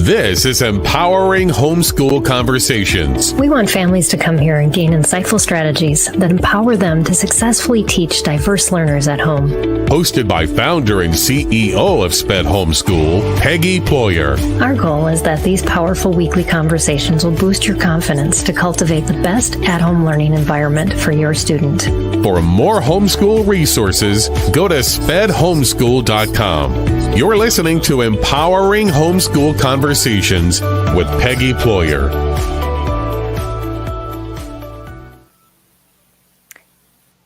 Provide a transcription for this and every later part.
This is Empowering Homeschool Conversations. We want families to come here and gain insightful strategies that empower them to successfully teach diverse learners at home. Hosted by founder and CEO of SPED Homeschool, Peggy Ployer. Our goal is that these powerful weekly conversations will boost your confidence to cultivate the best at-home learning environment for your student. For more homeschool resources, go to spedhomeschool.com. You're listening to Empowering Homeschool Conversations with Peggy Ployer.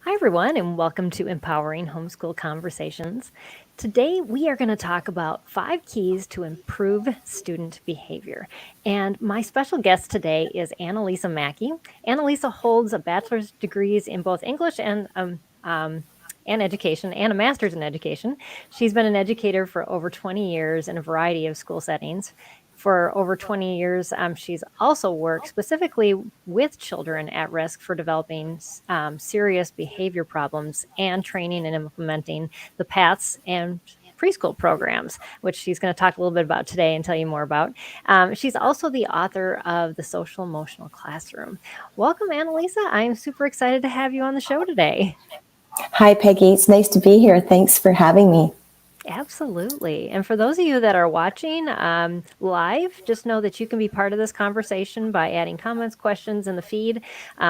Hi, everyone, and welcome to Empowering Homeschool Conversations. Today, we are going to talk about 5 keys to improve student behavior. And my special guest today is Anna-Lisa Mackey. Anna-Lisa holds a bachelor's degrees in both English and education, and a master's in education. She's been an educator for over 20 years in a variety of school settings. For over 20 years, she's also worked specifically with children at risk for developing serious behavior problems and training and implementing the Paths and preschool programs, which she's going to talk a little bit about today and tell you more about. She's also the author of The Social Emotional Classroom. Welcome, Anna-Lisa. I'm super excited to have you on the show today. Hi, Peggy. It's nice to be here. Thanks for having me. Absolutely. And for those of you that are watching live, just know that you can be part of this conversation by adding comments, questions in the feed.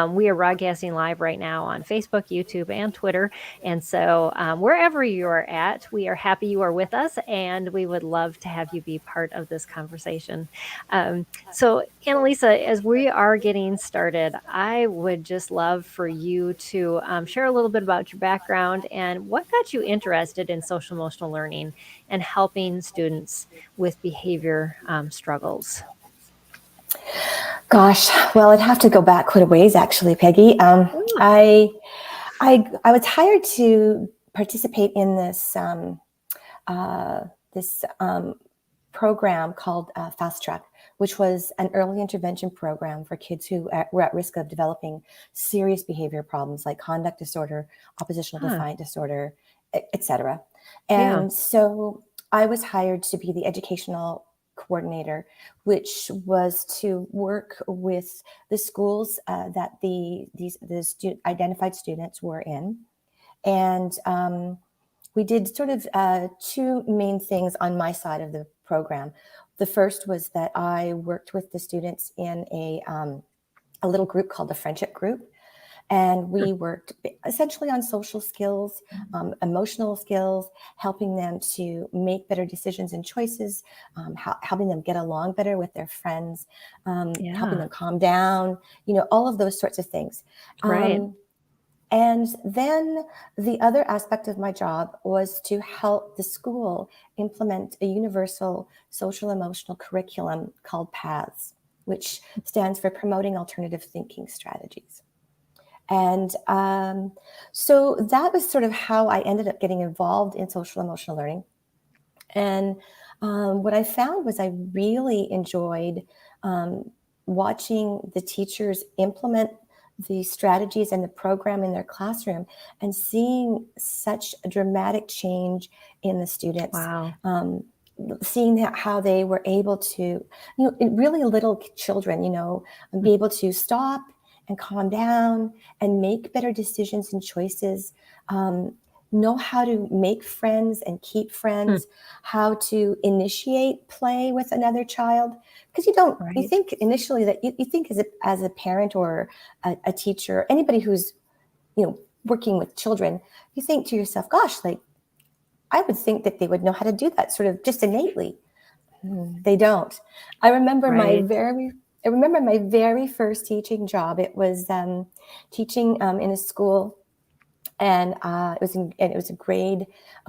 We are broadcasting live right now on Facebook, YouTube, and Twitter. And so wherever you are at, we are happy you are with us, and we would love to have you be part of this conversation. So, Anna-Lisa, as we are getting started, I would just love for you to share a little bit about your background and what got you interested in social emotional learning and helping students with behavior struggles. Gosh, well, I'd have to go back quite a ways, actually, Peggy. I was hired to participate in this program called Fast Track, which was an early intervention program for kids who were at risk of developing serious behavior problems like conduct disorder, oppositional defiant disorder, etc. And so I was hired to be the educational coordinator, which was to work with the schools that the identified students were in. And we did sort of 2 main things on my side of the program. The first was that I worked with the students in a little group called the Friendship Group. And we worked essentially on social skills, emotional skills, helping them to make better decisions and choices, helping them get along better with their friends, helping them calm down, all of those sorts of things. Right. And then the other aspect of my job was to help the school implement a universal social emotional curriculum called Paths, which stands for Promoting Alternative Thinking Strategies. And so that was sort of how I ended up getting involved in social emotional learning. And what I found was I really enjoyed watching the teachers implement the strategies and the program in their classroom and seeing such a dramatic change in the students. Wow. Seeing how they were able to, really little children, be able to stop and calm down and make better decisions and choices, know how to make friends and keep friends, how to initiate play with another child. Because you think initially that you think as a parent or a teacher, anybody who's, working with children, you think to yourself, gosh, I would think that they would know how to do that sort of just innately. They don't. I remember my very first teaching job. It was teaching in a school, and it was a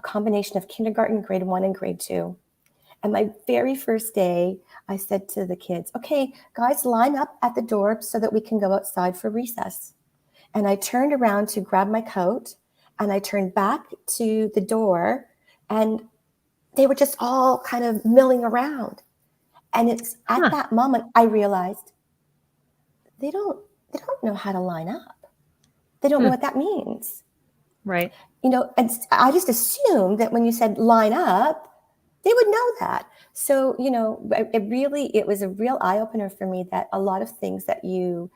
combination of kindergarten, grade 1 and grade 2. And my very first day, I said to the kids, "Okay, guys, line up at the door so that we can go outside for recess." And I turned around to grab my coat, and I turned back to the door, and they were just all kind of milling around. And it's at that moment I realized they don't know how to line up. They don't know what that means. Right. And I just assumed that when you said line up, they would know that. So, it was a real eye-opener for me that a lot of things that you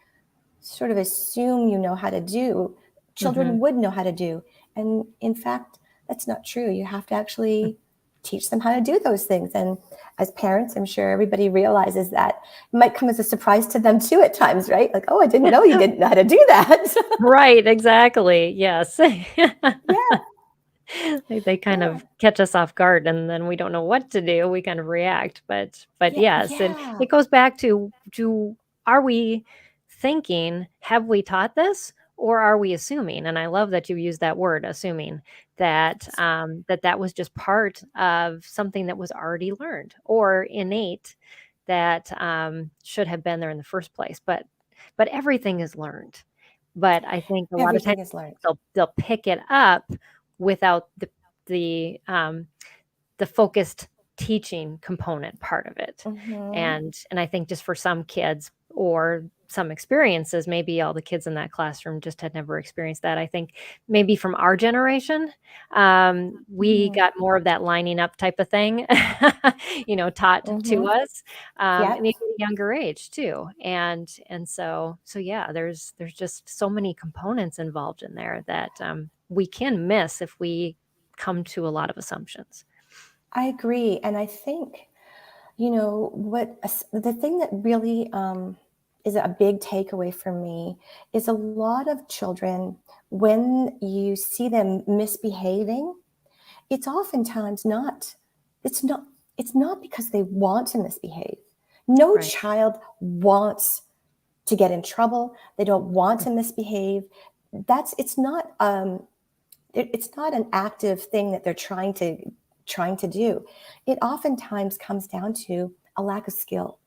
sort of assume you know how to do, Mm-hmm. children would know how to do. And in fact, that's not true. You have to actually teach them how to do those things. And as parents, I'm sure everybody realizes that it might come as a surprise to them too at times, right? Like, oh, I didn't know you didn't know how to do that. Right, exactly. Yes. Yeah, They kind yeah, of catch us off guard and then we don't know what to do. We kind of react. But yeah, yes, and yeah. it goes back to are we thinking, have we taught this or are we assuming? And I love that you use that word, assuming, that that was just part of something that was already learned or innate that should have been there in the first place. But everything is learned. But I think a lot of times Everything is learned. they'll pick it up without the, the focused teaching component part of it. Hmm. And I think just for some kids or some experiences, maybe all the kids in that classroom just had never experienced that. I think maybe from our generation, we Hmm. got more of that lining up type of thing, taught to Hmm. us, Yeah, maybe at a younger age too. And so yeah, there's just so many components involved in there that we can miss if we come to a lot of assumptions. I agree. And I think, the thing that really is a big takeaway for me is a lot of children, when you see them misbehaving, it's oftentimes not, it's not, it's not because they want to misbehave. No Right. child wants to get in trouble. They don't want to misbehave. It's not, it's not an active thing that they're trying to do. It oftentimes comes down to a lack of skill,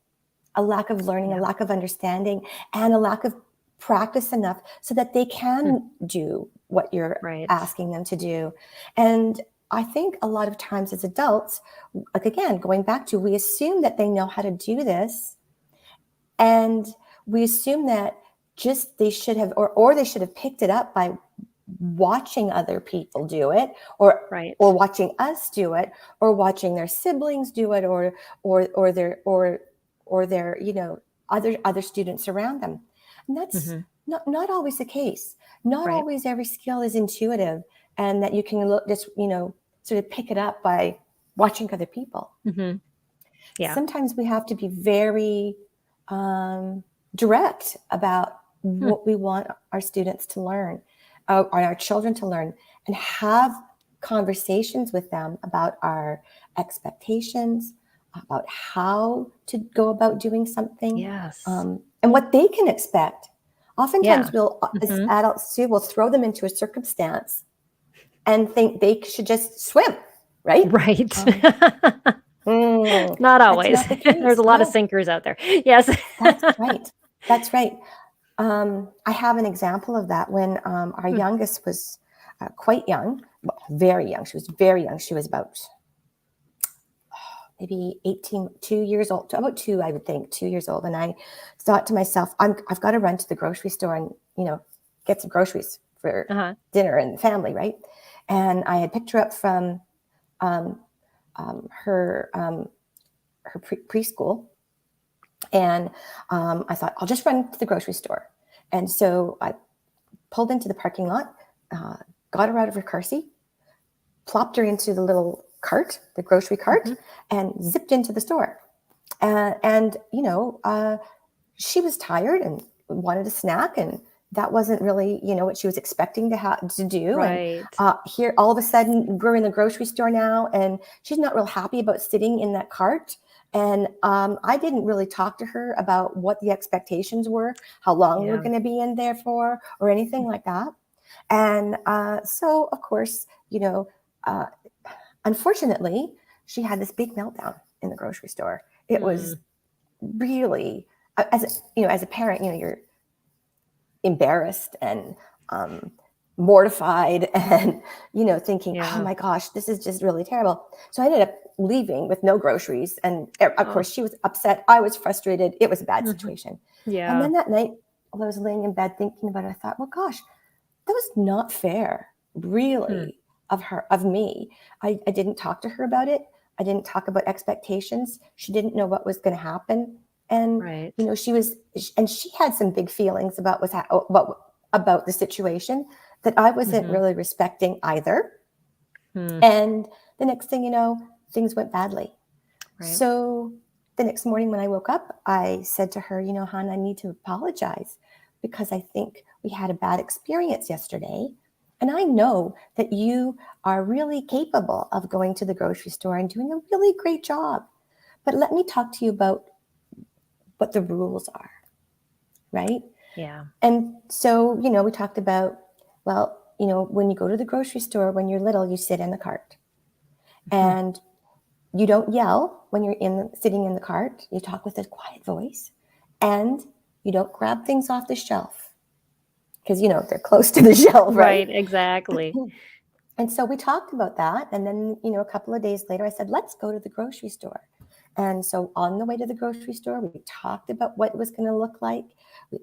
a lack of learning, a Yeah. lack of understanding, and a lack of practice enough so that they Hmm. can do what you're Right. asking them to do. And I think a lot of times as adults, like again, going back to, we assume that they know how to do this, and we assume that just they should have, or they should have picked it up by watching other people do it, or Right. watching us do it, or watching their siblings do it, or their other students around them. And that's Hmm. not always the case. Not Right. always every skill is intuitive, and that you can just sort of pick it up by watching other people. Hmm. Yeah. Sometimes we have to be very direct about Hmm. what we want our students to learn, or our children to learn, and have conversations with them about our expectations, about how to go about doing something, Yes. and what they can expect. Yeah. Oftentimes, we'll, as Hmm. adults too, will throw them into a circumstance and think they should just swim, right? Right. Um, Not that's always. not the There's case. a lot of No, sinkers out there. Yes. that's right. That's right. I have an example of that when our Hmm. youngest was quite young, well, very young. She was very young. She was about maybe 18, 2 years old, about two, I would think, 2 years old. And I thought to myself, I've got to run to the grocery store and, get some groceries for Uh-huh. dinner and family, right? And I had picked her up from um, her preschool. And I thought, I'll just run to the grocery store. And so I pulled into the parking lot, got her out of her car seat, plopped her into the little cart, the grocery cart, Hmm. and zipped into the store. And she was tired and wanted a snack, and that wasn't really, what she was expecting to do. And Right. here, all of a sudden, we're in the grocery store now, and she's not real happy about sitting in that cart. And I didn't really talk to her about what the expectations were, how long we were Yeah. going to be in there for, or anything like that. And so, of course, uh, unfortunately, she had this big meltdown in the grocery store. It was Mm. really, as a parent, you're embarrassed and mortified, and thinking, oh Yeah. my gosh, this is just really terrible. So I ended up leaving with no groceries, and of Oh. course she was upset, I was frustrated, it was a bad Hmm. situation. And Yeah. then that night, while I was laying in bed thinking about it, I thought, well, gosh, that was not fair, Hmm. really, of me. I didn't talk to her about it. I didn't talk about expectations. She didn't know what was going to happen. And, Right. she had some big feelings about about the situation that I wasn't really respecting either. And the next thing you know, things went badly. Right. So the next morning when I woke up, I said to her, hon, I need to apologize because I think we had a bad experience yesterday. And I know that you are really capable of going to the grocery store and doing a really great job. But let me talk to you about what the rules are, right? Yeah. And so, we talked about, well, when you go to the grocery store, when you're little, you sit in the cart. And you don't yell when you're sitting in the cart. You talk with a quiet voice. And you don't grab things off the shelf because, they're close to the shelf, right? Right, exactly. And so we talked about that. And then, a couple of days later, I said, let's go to the grocery store. And so on the way to the grocery store, we talked about what it was going to look like.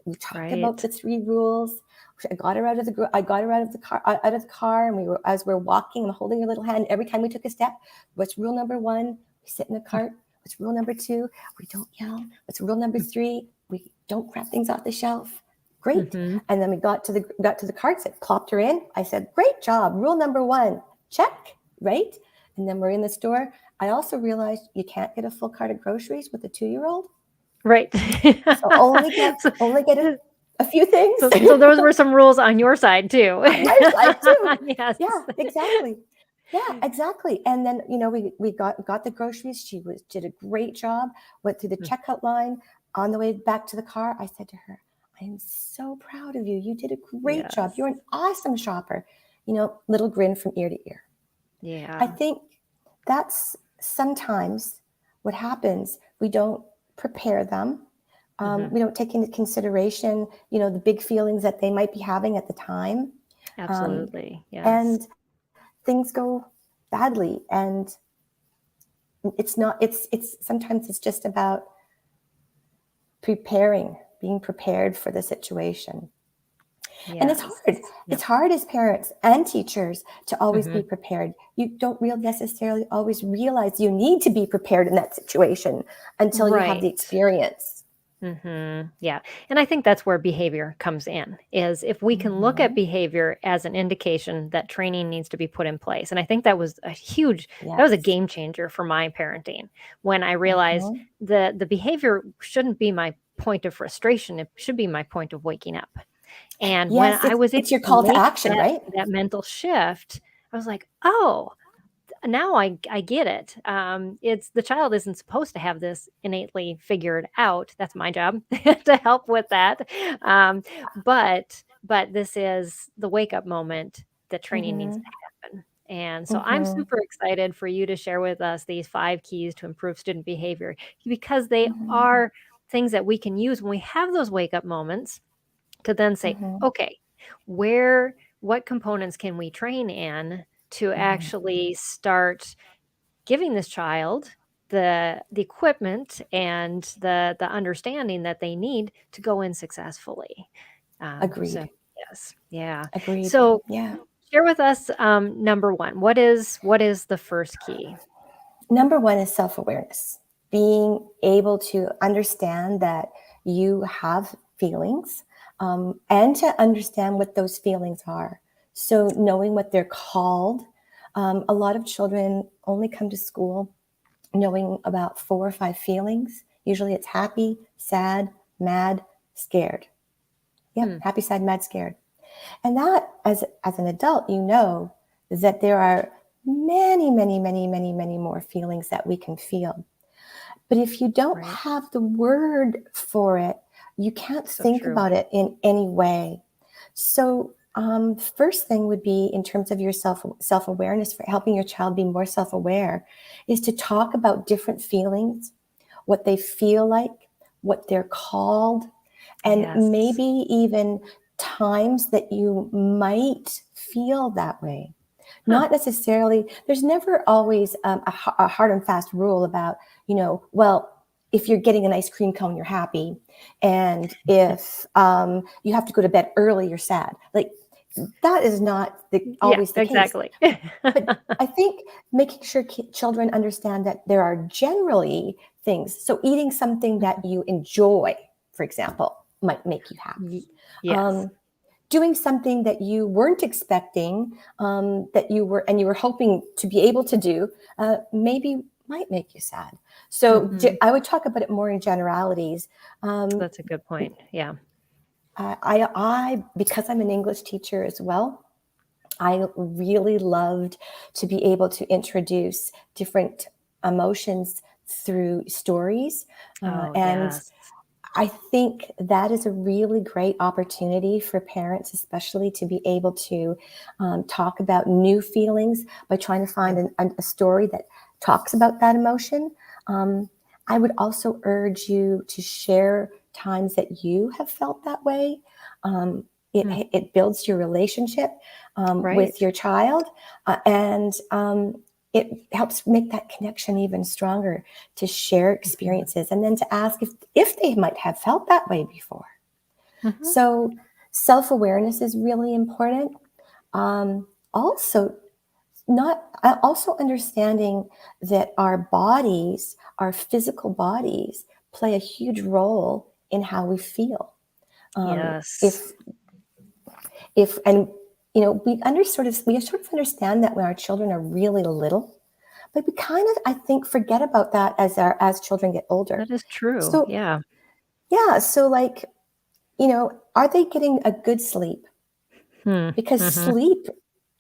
We talked about the 3 rules. I got her out of the car, and as we're walking, I'm holding her little hand. Every time we took a step, what's rule number 1? We sit in the cart. What's rule number 2? We don't yell. What's rule number 3? We don't grab things off the shelf. Great. And then we got to the carts. It plopped her in. I said, great job. Rule number 1, check. Right. And then we're in the store. I also realized you can't get a full cart of groceries with a 2-year-old. Right. So only get a few things. So those were some rules on your side too. On my side too. Yes. Yeah, exactly. Yeah, exactly. And then, we got the groceries. She did a great job, went through the checkout line. On the way back to the car, I said to her, I am so proud of you. You did a great job. You're an awesome shopper. Little grin from ear to ear. Yeah. I think that's sometimes what happens. We don't prepare them. We don't take into consideration, the big feelings that they might be having at the time. Absolutely. Yes. And things go badly. And sometimes it's just about being prepared for the situation. Yes. And it's hard. Yep. It's hard as parents and teachers to always be prepared. You don't necessarily always realize you need to be prepared in that situation until you have the experience. Yeah. And I think that's where behavior comes in, is if we can look at behavior as an indication that training needs to be put in place. And I think that was that was a game changer for my parenting when I realized the behavior shouldn't be my point of frustration. It should be my point of waking up. And when I was it's your call to action, right? That mental shift, I was like, oh, now I get it. It's the child isn't supposed to have this innately figured out. That's my job to help with that. But this is the wake up moment that training needs to happen. And so I'm super excited for you to share with us these 5 keys to improve student behavior, because they are things that we can use when we have those wake up moments to then say, okay, what components can we train in to actually start giving this child the equipment and the understanding that they need to go in successfully. Agreed. So, yes. Yeah. Agreed. So yeah. Share with us number 1. What is the first key? Number 1 is self-awareness. Being able to understand that you have feelings, and to understand what those feelings are. So knowing what they're called. A lot of children only come to school knowing about 4 or 5 feelings. Usually it's happy, sad, mad, scared. Happy, sad, mad, scared. And that, as an adult, that there are many, many, many, many, many more feelings that we can feel. But if you don't have the word for it, you can't think about it in any way. So first thing would be, in terms of your self-awareness, for helping your child be more self-aware, is to talk about different feelings, what they feel like, what they're called, and maybe even times that you might feel that way. Not necessarily, there's never always a hard and fast rule about, if you're getting an ice cream cone, you're happy. And if you have to go to bed early, you're sad. Like, that is not Yeah, always the case. exactly. But I think making sure children understand that there are generally things. So eating something that you enjoy, for example, might make you happy. Yes. Doing something that you weren't expecting, that you were hoping to be able to do, maybe might make you sad. So I would talk about it more in generalities. That's a good point. Yeah. I because I'm an English teacher as well, I really loved to be able to introduce different emotions through stories. Oh, And yes. I think that is a really great opportunity for parents, especially to be able to talk about new feelings by trying to find a story that talks about that emotion. I would also urge you to share times that you have felt that way. It builds your relationship Right. with your child, and it helps make that connection even stronger, to share experiences and then to ask if they might have felt that way before. So self-awareness is really important. Also, also understanding that our bodies, our physical bodies, play a huge role in how we feel. Yes. If and we sort of understand that when our children are really little, but we kind of, I think, forget about that as children get older. That is true. So Yeah. yeah, so like, are they getting a good sleep? Because sleep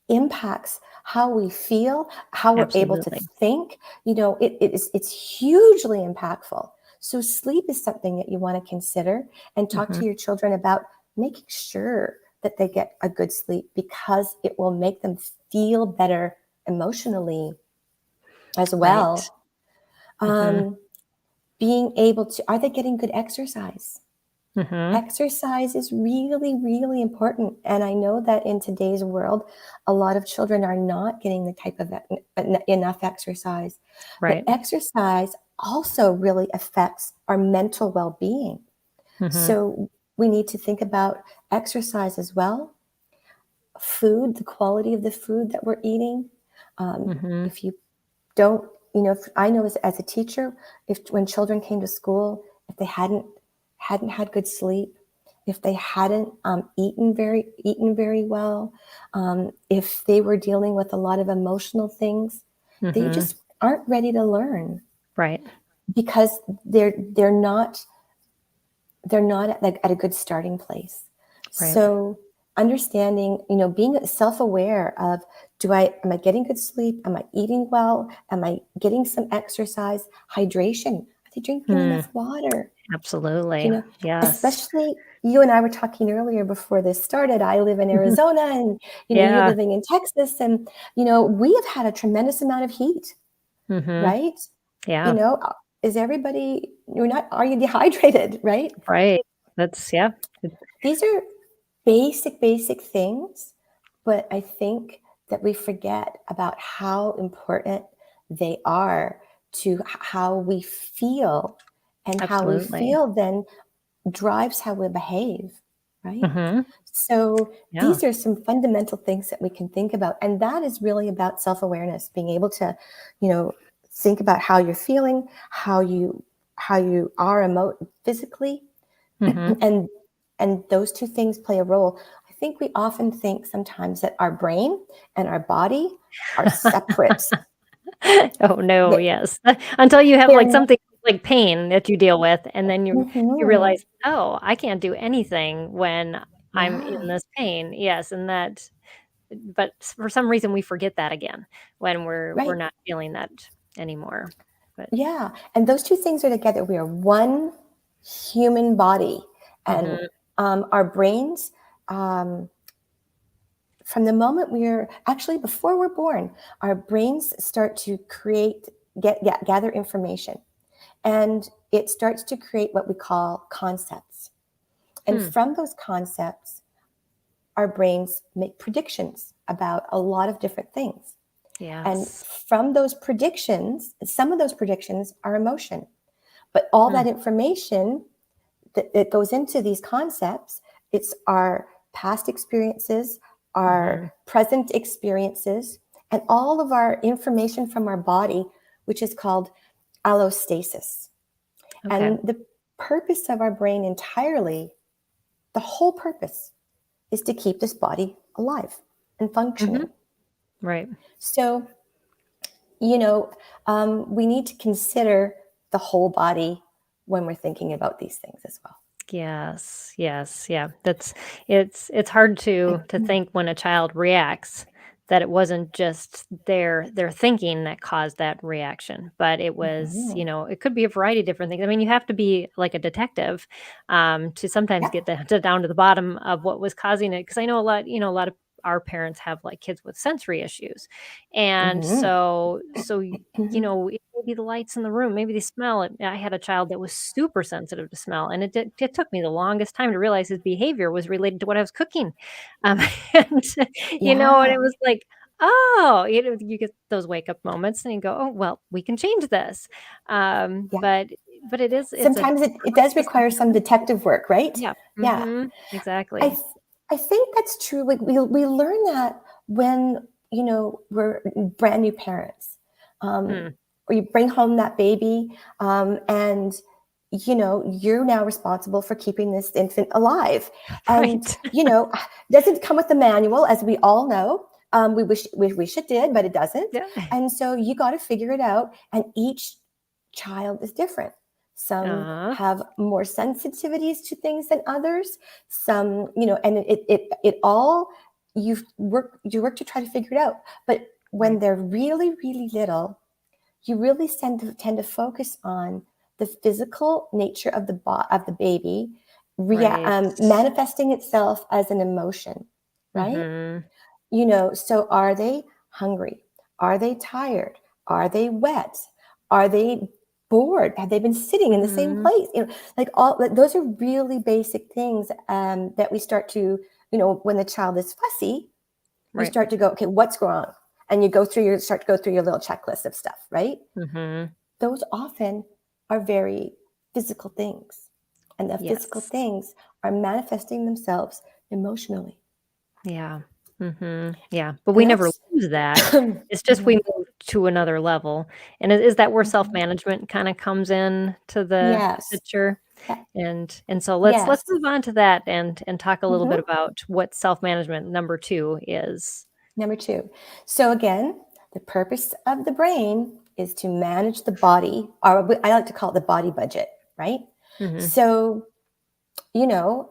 impacts how we feel, how we're able to Absolutely. think. It's hugely impactful. So sleep is something that you want to consider and talk to your children about, making sure that they get a good sleep, because it will make them feel better emotionally as Right. well. Being able to, are they getting good exercise? Exercise is really, really important. And I know that in today's world, a lot of children are not getting the type of enough exercise. But Right. exercise also really affects our mental well-being. So we need to think about exercise as well. Food, the quality of the food that we're eating. If you don't, if I know as a teacher, if when children came to school, if they hadn't had good sleep, if they hadn't eaten very well, if they were dealing with a lot of emotional things, they just aren't ready to learn, Right. because they're not at a good starting place. Right. So understanding, being self-aware of, am I getting good sleep? Am I eating well? Am I getting some exercise? Hydration. Are they drinking enough water? Absolutely. Yes. Especially, you and I were talking earlier before this started. I live in Arizona, and you Yeah. living in Texas, and we have had a tremendous amount of heat, right? You Yeah. know, is everybody, are you dehydrated, right? Right. That's yeah. These are basic things, but I think that we forget about how important they are to how we feel, and how we Absolutely. feel then drives how we behave, right? So Yeah. these are some fundamental things that we can think about, and that is really about self-awareness, being able to, think about how you're feeling, how you are physically, and those two things play a role. I think we often think sometimes that our brain and our body are separate. Oh, no, That yes. Until you have, they're like, not. something like pain that you deal with, and then you Mhm. realize, "Oh, I can't do anything when I'm in Yeah, this pain." Yes, and but for some reason, we forget that again when we're right. not feeling that anymore. But Yeah, and those two things are together. We are one human body, and mhm, our brains, um, from the moment we're actually, before we're born, our brains start to gather information, and it starts to create what we call concepts. And hmm, from those concepts, our brains make predictions about a lot of different things. And yes. from those predictions, some of those predictions are emotion, but all Hmm, that information that goes into these concepts, it's our past experiences, our present experiences, and all of our information from our body, which is called allostasis. Okay. And the purpose of our brain entirely, the whole purpose, is to keep this body alive and functioning. Right. So, we need to consider the whole body when we're thinking about these things as well. Yes. Yes. Yeah. It's hard to think when a child reacts that it wasn't just their thinking that caused that reaction, but it was, Mhm. it could be a variety of different things. I mean, you have to be like a detective to sometimes Yeah. get down to the bottom of what was causing it. Because I know a lot of our parents have like kids with sensory issues, and Mhm. it may be the lights in the room, maybe the smell. I had a child that was super sensitive to smell, and it took me the longest time to realize his behavior was related to what I was cooking. Um, and, and Yeah. it was like, oh, you get those wake up moments and you go, oh, well, we can change this. Yeah. But it's a Sometimes it does process of require some detective work, right? yeah. Yeah. I Exactly. th- I think that's true. Like we learn that when we're brand new parents, Mm, or you bring home that baby, and you're now responsible for keeping this infant alive, and right. doesn't come with the manual, as we all know. We wish it did, but it doesn't. Yeah. And so you got to figure it out. And each child is different. Some Uh, have more sensitivities to things than others. Some, and it all you work to try to figure it out. But when right. they're really, really little, you really tend to focus on the physical nature of of the baby, Right. manifesting itself as an emotion, right? Mhm. So are they hungry? Are they tired? Are they wet? Are they bored? Have they been sitting in the same Mhm. place? Those are really basic things, that we start to, when the child is fussy, you Right. start to go, okay, what's wrong? And start to go through your little checklist of stuff, right? Mhm. Those often are very physical things. And the physical Yes. things are manifesting themselves emotionally. Yeah. Mhm. Yeah, but we And never that's, lose that. It's just we no. move to another level. And is that where Mhm. self-management kinda comes in to the Yes. picture? Yeah. And so let's Yes. move on to that and talk a little bit Mhm. about what self-management number 2 is. Number two. So again, the purpose of the brain is to manage the body, or I like to call it the body budget, right? Mhm. So, you know,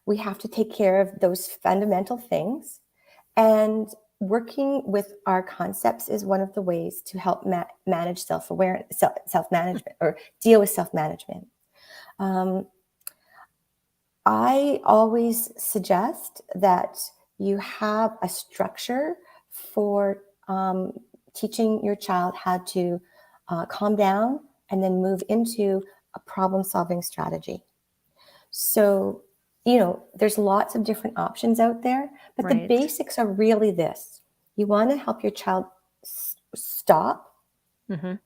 we have to take care of those fundamental things. And working with our concepts is one of the ways to help manage self-awareness, self-management, or deal with self-management. Um, I always suggest that you have a structure for teaching your child how to calm down and then move into a problem solving strategy. So, there's lots of different options out there, but the Right. basics are really this. You want to help your child stop, Mhm.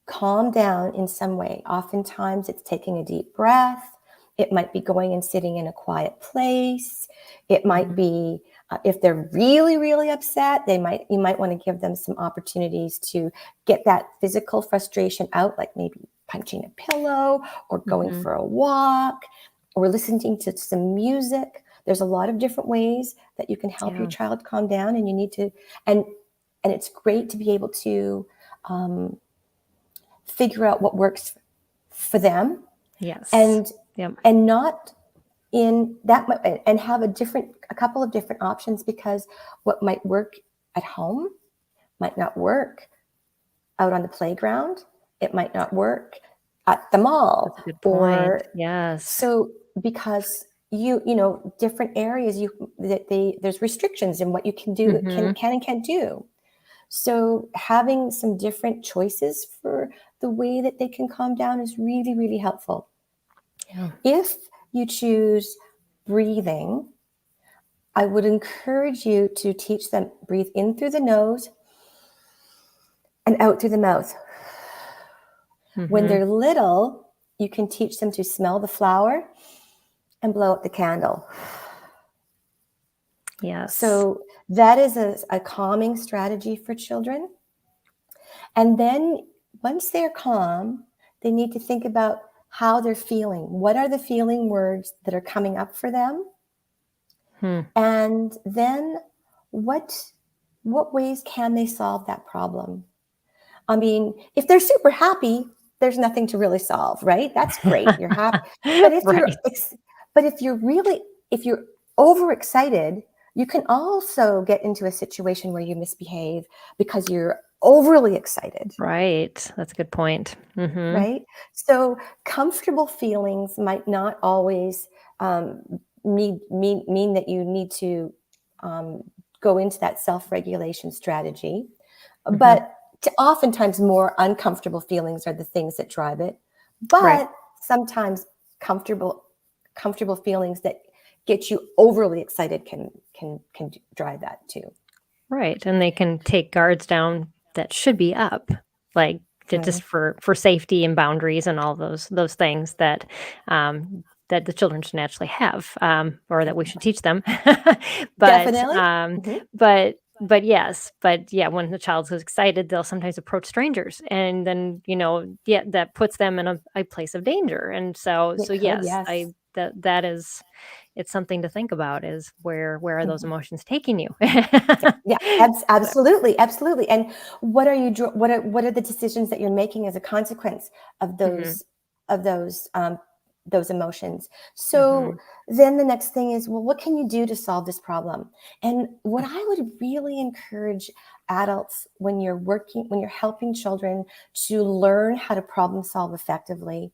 calm down in some way. Oftentimes, it's taking a deep breath. It might be going and sitting in a quiet place. It might Mhm. be, if they're really, really upset, you might want to give them some opportunities to get that physical frustration out, like maybe punching a pillow or going Mhm. for a walk or listening to some music. There's a lot of different ways that you can help your Yeah. child calm down, and you need to, and it's great to be able to um, figure out what works for them, Yes. and Yep. not in that, and have a couple of different options, because what might work at home might not work out on the playground. It might not work at the mall, That's a good point. or Yes. so, because different areas, there's restrictions in what you can do, Mhm. can and can't do. So having some different choices for the way that they can calm down is really, really helpful. Yeah. If you choose breathing, I would encourage you to teach them breathe in through the nose and out through the mouth. When Mhm. they're little, you can teach them to smell the flower and blow out the candle. Yes. So that is a calming strategy for children. And then once they're calm, they need to think about how they're feeling. What are the feeling words that are coming up for them? Hmm. And then what ways can they solve that problem? I mean, if they're super happy, there's nothing to really solve, right? That's great. You're happy. But if Right. if you're overexcited, you can also get into a situation where you misbehave because you're overly excited, Right. That's a good point. Mm-hmm. right? So comfortable feelings might not always mean that you need to um, go into that self-regulation strategy. Mm-hmm. But oftentimes more uncomfortable feelings are the things that drive it. Right. But sometimes comfortable feelings that get you overly excited can drive that too. Right. And they can take guards down that should be up, like just Right. for safety and boundaries and all those things that the children should naturally have, or that we should teach them. but Definitely. um, Mhm. but yeah, when the child's excited, they'll sometimes approach strangers, and then yeah, that puts them in a place of danger. And so It could, yes, yes. that is, it's something to think about, is where are those Mhm. emotions taking you? Yeah, So, absolutely, absolutely. And what are you what are the decisions that you're making as a consequence of mhm, those emotions? So mhm, then the next thing is, well, what can you do to solve this problem? And what I would really encourage adults when you're helping children to learn how to problem solve effectively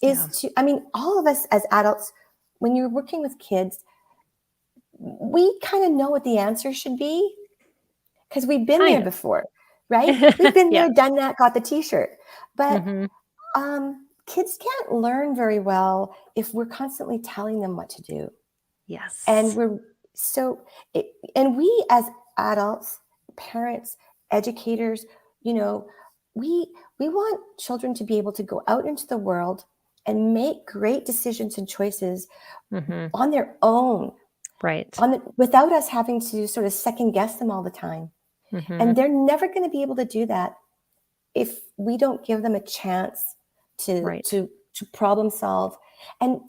is yeah, I mean, all of us as adults, when you're working with kids, we kind of know what the answer should be because we've been there kind of. before, right? We've been Yeah, there, done that, got the t-shirt. But mhm, kids can't learn very well if we're constantly telling them what to do. And yes, we're so it, and we as adults, parents, educators, you know, we we want children to be able to go out into the world and make great decisions and choices mhm, on their own, right, without us having to sort of second guess them all the time. And mhm, they're never going to be able to do that if we don't give them a chance to right, to to problem solve. And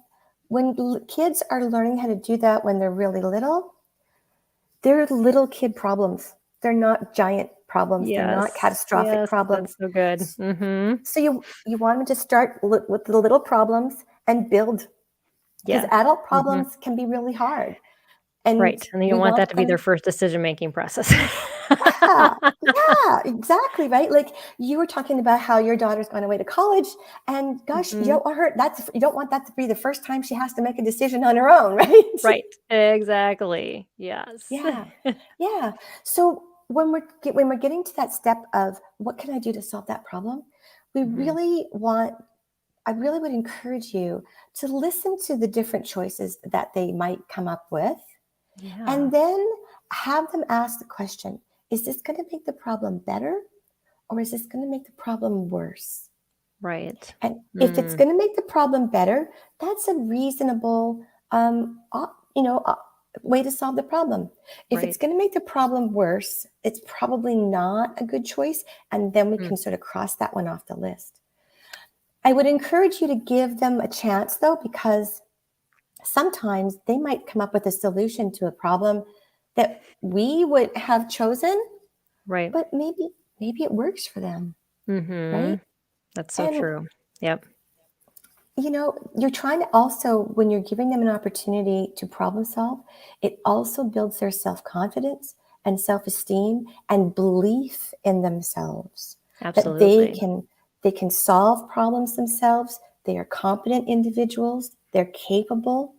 when kids are learning how to do that when they're really little, they're little kid problems. They're not giant problems. They're not yes, catastrophic yes, that's problems. so good. Mhm, So you want them to start with the little problems and build, because yeah, adult mhm, problems can be really hard. And right, and you we don't want want that to be their them. first decision-making process. Yeah, yeah, exactly, right? Like you were talking about how your daughter's gone away to college, and gosh, Mhm, you don't want that to be the first time she has to make a decision on her own, right? right, exactly, yes. Yeah, yeah. So when we're getting to that step of what can I do to solve that problem, we Mhm, really want I really would encourage you to listen to the different choices that they might come up with, yeah, and then have them ask the question, is this going to make the problem better, or is this going to make the problem worse? right, And if it's mm, going to make the problem better, that's a reasonable way to solve the problem. If it's right, going to make the problem worse, it's probably not a good choice. And then we mm, can sort of cross that one off the list. I would encourage you to give them a chance, though, because sometimes they might come up with a solution to a problem that we would have chosen, right, but maybe it works for them, right? mhm, that's so And true. Yep, you're trying to also, when you're giving them an opportunity to problem solve, it also builds their self-confidence and self-esteem and belief in themselves, that absolutely, they can solve problems themselves. They are competent individuals. They're capable,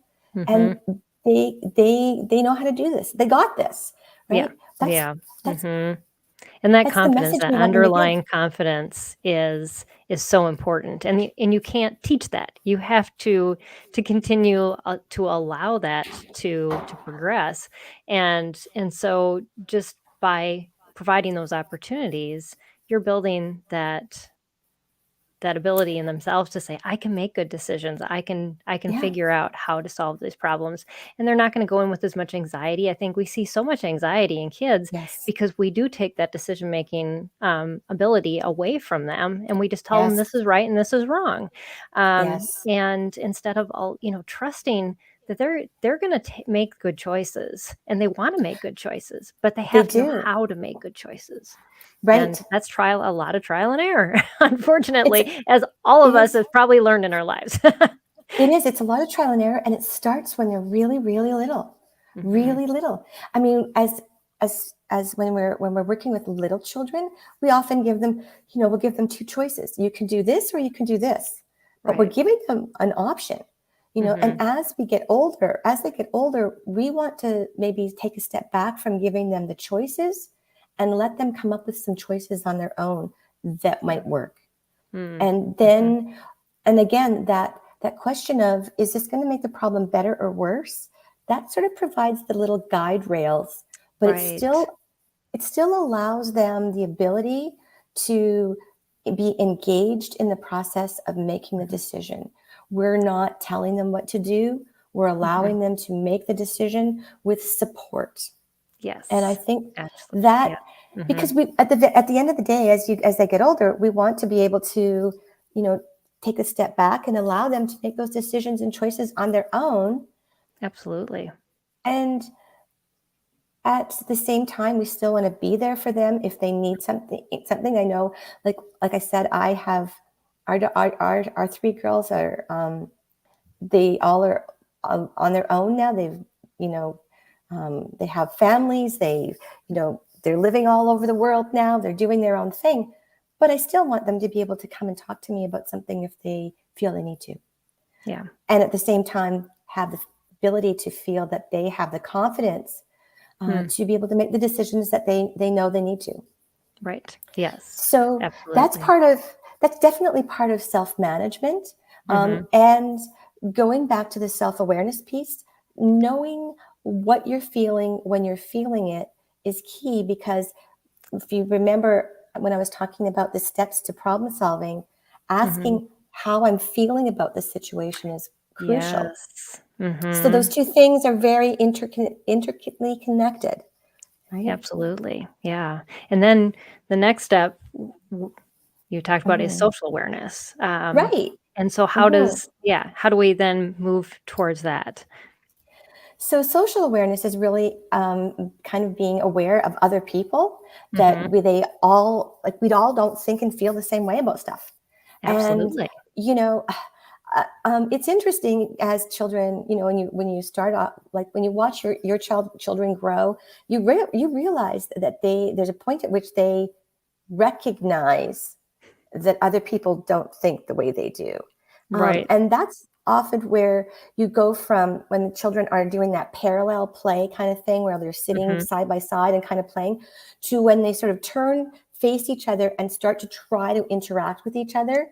and mhm. they know how to do this. They got this, Yeah. right? Yeah. That's Mhm. And that that's the confidence, message that we want them to give. underlying confidence is so important, and you can't teach that. You have to continue, to allow that to progress, and so just by providing those opportunities, you're building that ability in themselves to say, I can make good decisions. I can Yeah. figure out how to solve these problems. And they're not going to go in with as much anxiety. I think we see so much anxiety in kids Yes. because we do take that decision making ability away from them, and we just tell them this Yes. is right and this is wrong. Yes. And instead of all, trusting that they're going to make good choices, and they want to make good choices, but they They have to know do. how to make good choices. And Right. that's a lot of trial and error, It's unfortunately, as all it of us is. have probably learned in our lives. It is. It's a lot of trial and error, and it starts when they're really, really little, Mhm. really little. I mean, as when we're working with little children, we often give them, we'll give them two choices. You can do this or you can do this, but we're Right. giving them an option. And Mhm. as they get older, we want to maybe take a step back from giving them the choices and let them come up with some choices on their own that Yeah. might work. Mm. And Mhm. then, and again, that question of, is this going to make the problem better or worse? That sort of provides the little guide rails, but Right. it still allows them the ability to be engaged in the process of making the Mhm. decision. We're not telling them what to do. We're Mhm. allowing them to make the decision with support. And I Yes. think Absolutely. that, Yeah. Mhm. because we at the end of the day, as they get older, we want to be able to, you know, take a step back and allow them to make those decisions and choices on their own. Absolutely. And at the same time, we still want to be there for them if they need something. I know, like I said, I have our three girls are they all are on their own now. You know, they have families. They're living all over the world now. They're doing their own thing, but I still want them to be able to come and talk to me about something if they feel they need to, Yeah. and at the same time have the ability to feel that they have the confidence Mm. to be able to make the decisions that they know they need to. Right. Yes. So that's Absolutely. part of that's definitely part of self-management. Mhm. And going back to the self-awareness piece, knowing what you're feeling when you're feeling it is key, because if you remember when I was talking about the steps to problem solving, Mhm. asking how I'm feeling about the situation is crucial. Yes. So those Mhm. two things are very intricately connected, right? Absolutely. Yeah. And then the next step you talked about is Mhm. social awareness. Right. And so Mhm. how do we then move towards that? So social awareness is really kind of being aware of other people, that Mhm. we all don't think and feel the same way about stuff. And Absolutely. you know, it's interesting as children. When you start off, like when you watch your children grow, you realize that there's a point at which they recognize that other people don't think the way they do. Right. And that's often where you go from when the children are doing that parallel play kind of thing, where they're sitting Mhm. side by side and kind of playing, to when they sort of face each other, and start to try to interact with each other.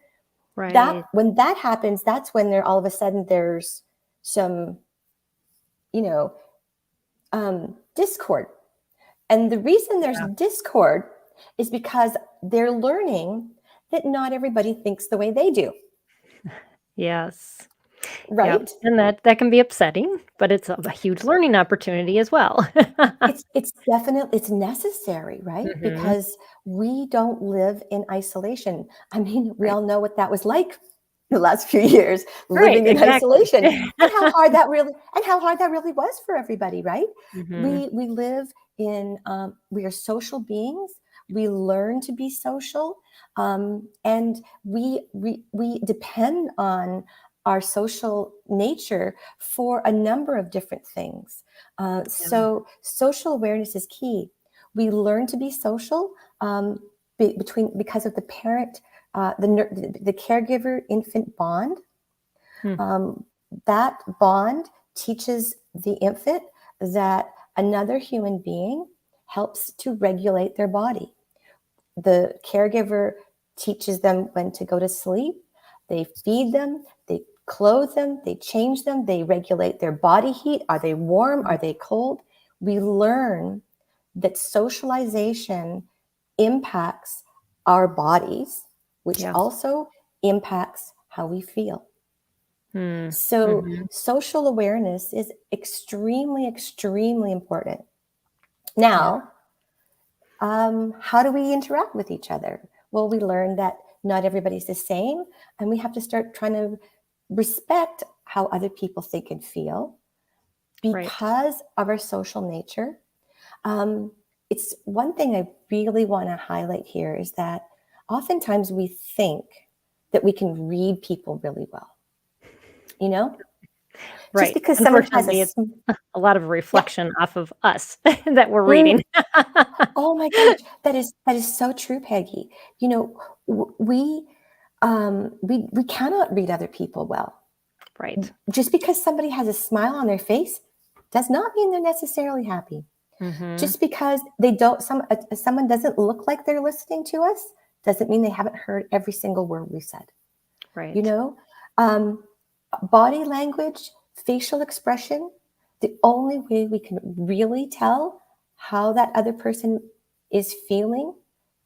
That Right. When that happens, that's when all of a sudden there's some, you know, discord. And the reason there's Yeah. discord is because they're learning that not everybody thinks the way they do, Yes. Yep. right? And that can be upsetting, but it's a huge learning opportunity as well. It's necessary, right? Mhm. Because we don't live in isolation. I mean, we Right. all know what that was like the last few years, Right, living in exactly. isolation, and how hard that really was for everybody, right? Mhm. We live in we are social beings. We learn to be social, and we depend on our social nature for a number of different things. Yeah. So social awareness is key. We learn to be social, because of the parent, the caregiver infant bond. Hmm. Um, that bond teaches the infant that another human being helps to regulate their body. The caregiver teaches them when to go to sleep. They feed them, they clothe them, they change them, they regulate their body heat. Are they warm? Mm. Are they cold? We learn that socialization impacts our bodies, which Yeah. also impacts how we feel. Mm. So Mhm. social awareness is extremely, extremely important. Yeah. Now, how do we interact with each other? Well, we learn that not everybody's the same, and we have to start trying to respect how other people think and feel Right. because of our social nature. Um, it's one thing I really want to highlight here is that oftentimes we think that we can read people really well, you know, just Right. because someone has Unfortunately, it's a lot of yeah. reflection off of us that we're Mm. reading. Oh my gosh, that is so true, Peggy. You know, we cannot read other people well. Right. Just because somebody has a smile on their face does not mean they're necessarily happy. Mhm. Just because someone doesn't look like they're listening to us doesn't mean they haven't heard every single word we said. You Right. know, um, body language, facial expression, the only way we can really tell how that other person is feeling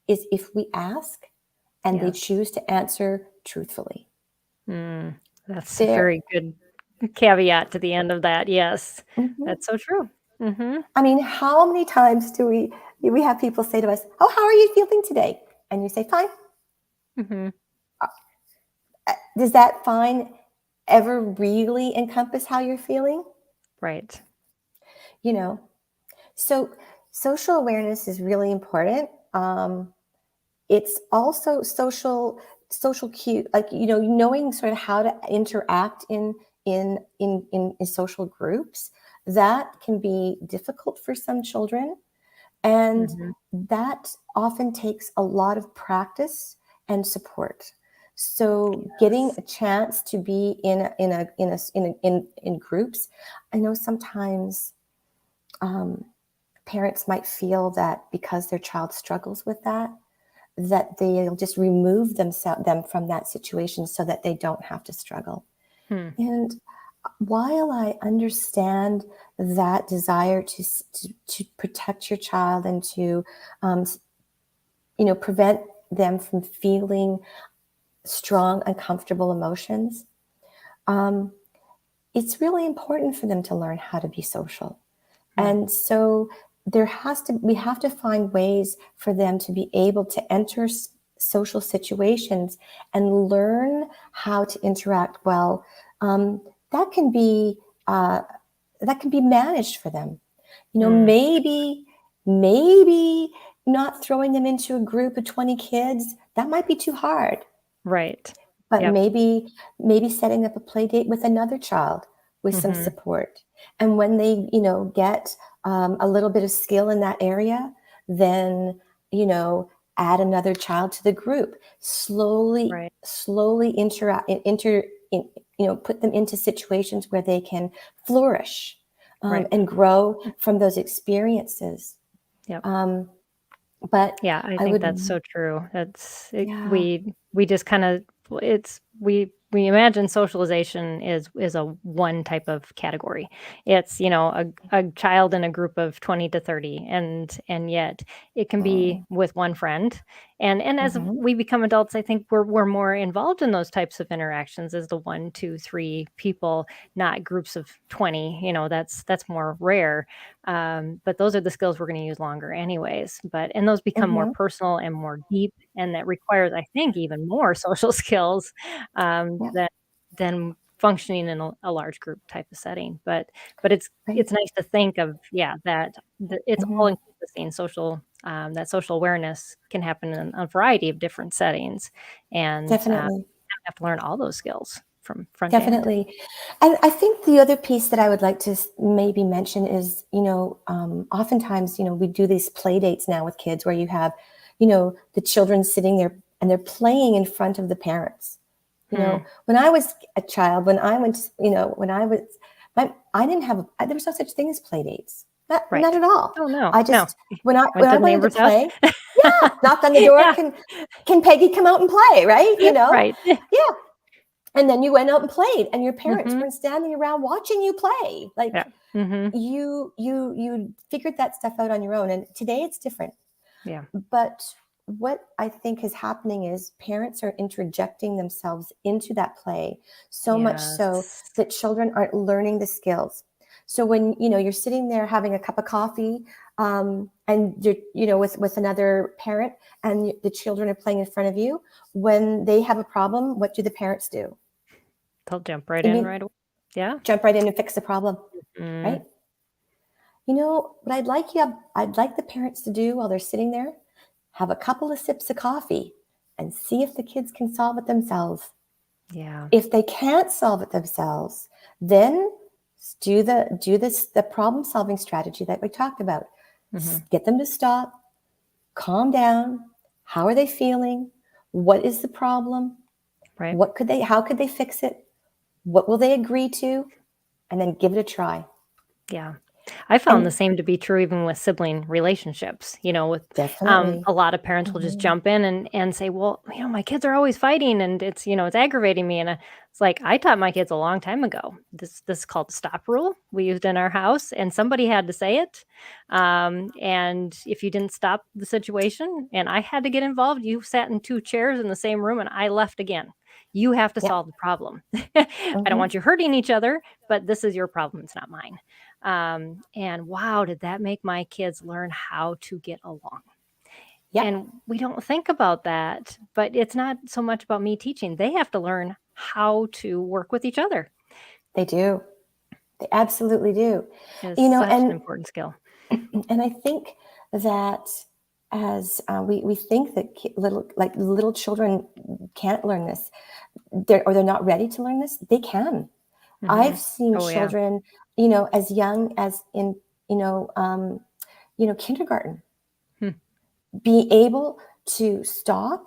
is if we ask and they Yes. choose to answer truthfully. Mm. That's a There, very good caveat to the end of that. Yes. mhm. That's so true. Mhm. I mean, how many times do we have people say to us, "Oh, how are you feeling today?" And you say, "Fine." Mhm. Does that fine ever really encompass how you're feeling? Right. You know, so social awareness is really important. It's also social cue, like knowing sort of how to interact in social groups. That can be difficult for some children. And Mhm. that often takes a lot of practice and support. So getting Yes. a chance to be in groups, I know sometimes um, parents might feel that because their child struggles with that, that they'll just remove them from that situation so that they don't have to struggle. Hmm. And while I understand that desire to protect your child and to um, prevent them from feeling strong, uncomfortable emotions, um, it's really important for them to learn how to be social. Hmm. And so we have to find ways for them to be able to enter social situations and learn how to interact well. Um, that can be uh, that can be managed for them. Mm. Maybe not throwing them into a group of 20 kids, that might be too hard. Right. But Yep. maybe setting up a play date with another child with some Mhm. support. And when they, get a little bit of skill in that area, then, you know, add another child to the group. Slowly, Right. slowly put them into situations where they can flourish Right. and grow from those experiences. Yep. Um, but Yeah, I I think would, that's so true. That's it, yeah. we just kind of it's we imagine socialization is a one type of category. It's, a child in a group of 20 to 30, and yet it can be Mm, with one friend. And as mhm. we become adults, I think we're more involved in those types of interactions as the one, two, three people, not groups of 20. That's more rare. But those are the skills we're going to use longer anyways. And those become more Mhm. personal and more deep, and that requires, I think, even more social skills Yeah, than functioning in a large group type of setting. But it's right. it's nice to think of, yeah, that it's all Mhm. encompassing social. That social awareness can happen in a variety of different settings, and Definitely. have to learn all those skills from front to end. Definitely. And I think the other piece that I would like to maybe mention is, oftentimes, we do these play dates now with kids where you have, the children sitting there and they're playing in front of the parents. Hmm. When I was a child, when I went, I didn't have, there was no such thing as play dates. Not Right. at all. Oh, no, I no. just, when I, Went when to I the wanted to neighbor's house? play, yeah, knocked on the door. Yeah, Can Peggy come out and play? Right. right. Yeah. And then you went out and played and your parents Mhm. weren't standing around watching you play. Like Yeah. Mhm. you figured that stuff out on your own. And today it's different. Yeah. But what I think is happening is parents are interjecting themselves into that play so much so Yes. that children aren't learning the skills. So when you're sitting there having a cup of coffee, and you're with another parent, and the children are playing in front of you, when they have a problem, what do the parents do? They'll jump right I in mean, right away. Yeah. jump right in and fix the problem, Mm, right? What I'd like the parents to do while they're sitting there, have a couple of sips of coffee and see if the kids can solve it themselves. yeah. If they can't solve it themselves, then do the problem solving strategy that we talked about. Hmm. Get them to stop, calm down. How are they feeling? What is the problem? Right. How could they fix it? What will they agree to? And then give it a try. Yeah. I found the And same to be true even with sibling relationships, with definitely. a lot of parents will just Mhm. jump in and say, "Well, my kids are always fighting and it's aggravating me." And it's like I taught my kids a long time ago. This is called the stop rule. We used in our house and somebody had to say it. And if you didn't stop the situation and I had to get involved, you sat in two chairs in the same room and I left again. You have to Yeah. solve the problem. I don't Mhm. want you hurting each other, but this is your problem. It's not mine. And wow, did that make my kids learn how to get along. Yep. And we don't think about that, but it's not so much about me teaching. They have to learn how to work with each other. They do. They absolutely do. Is You know, such an and important skill. and I think that as we think that little children can't learn this, they're not ready to learn this. They can. I've Mhm. seen Oh, yeah. children, as young as in you know um, kindergarten, Hmm. be able to stop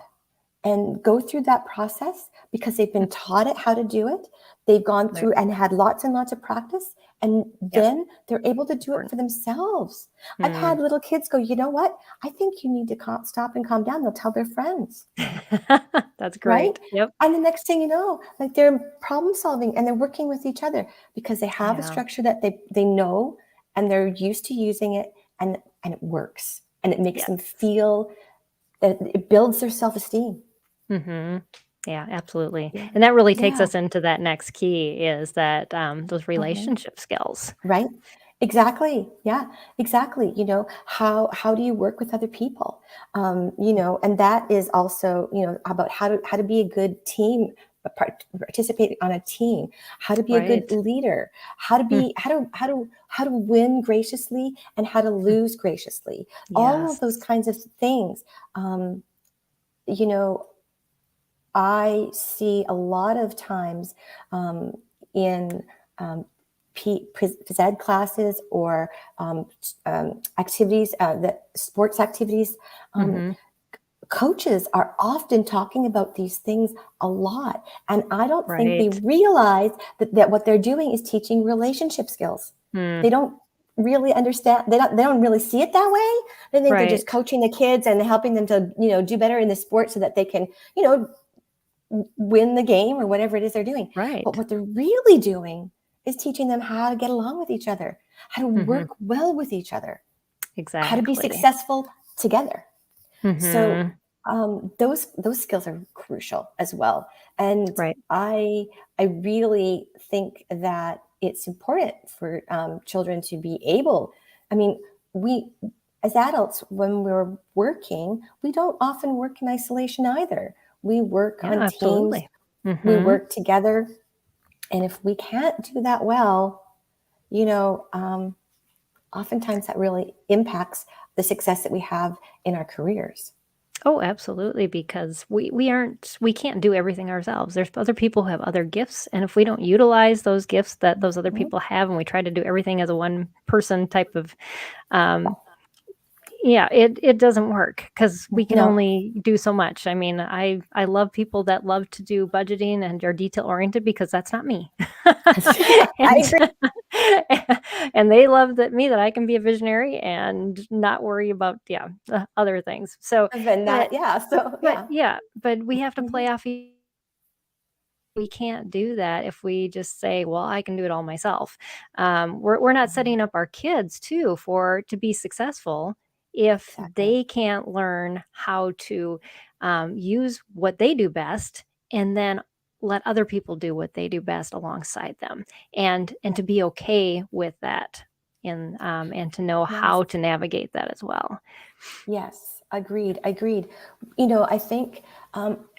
and go through that process because they've Hmm. been taught it how to do it. They've gone Right. through and had lots and lots of practice, and Yep. then they're able to do it Important. for themselves. I've Mm. had little kids go, you know what? I think you need to stop and calm down. They'll tell their friends, That's right? great. Yep. And the next thing you know, like they're problem solving and they're working with each other because they have a Yeah. structure that they know and they're used to using it, and it works and it makes Yeah. them feel that it builds their self-esteem. Mhm. Yeah, absolutely. Yeah. And that really takes Yeah. us into that next key is that those Mhm. relationship skills. Right? Exactly. Yeah, exactly. How do you work with other people? And that is also, about how to be a good team, participate on a team, how to be a good Right. leader, how to Mm, be, how to win graciously and how to mm. lose graciously. All of those Yes. kinds of things. Um, you know, I see a lot of times in um, phys ed classes or activities, that sports activities, um, Mhm. coaches are often talking about these things a lot. And I don't think they Right. realize that what they're doing is teaching relationship skills. Mm, They don't really understand, they don't really see it that way. They think they're just right. coaching the kids and helping them to, do better in the sport so that they can, you know, win the game or whatever it is they're doing. But Right. what they're really doing is teaching them how to get along with each other, how to Mhm. work well with each other, how to be Exactly. successful together. So Mhm. those skills are crucial as well. And Right. I really think that it's important for children to be able. I mean, we as adults, when we're working, we don't often work in isolation either. We work Yeah, on teams, absolutely. we Mhm. work together, and if we can't do that well, you know, um, oftentimes that really impacts the success that we have in our careers. Oh, absolutely, because we can't do everything ourselves. There's other people who have other gifts, and if we don't utilize those gifts that those other Mhm. people have and we try to do everything as a one person type of um yeah, it doesn't work because we can No, only do so much. I mean, I love people that love to do budgeting and are detail oriented because that's not me. I And agree. and they love that I can be a visionary and not worry about, yeah, other things. So, And but that, yeah. So but yeah. yeah, but we have to Mhm. play off we can't do that if we just say, "Well, I can do it all myself." We're not Mhm. setting up our kids too for to be successful if Exactly. they can't learn how to use what they do best and then let other people do what they do best alongside them, and Yeah. to be okay with that, and to know how Yes. to navigate that as well. Yes. Agreed. Agreed. I think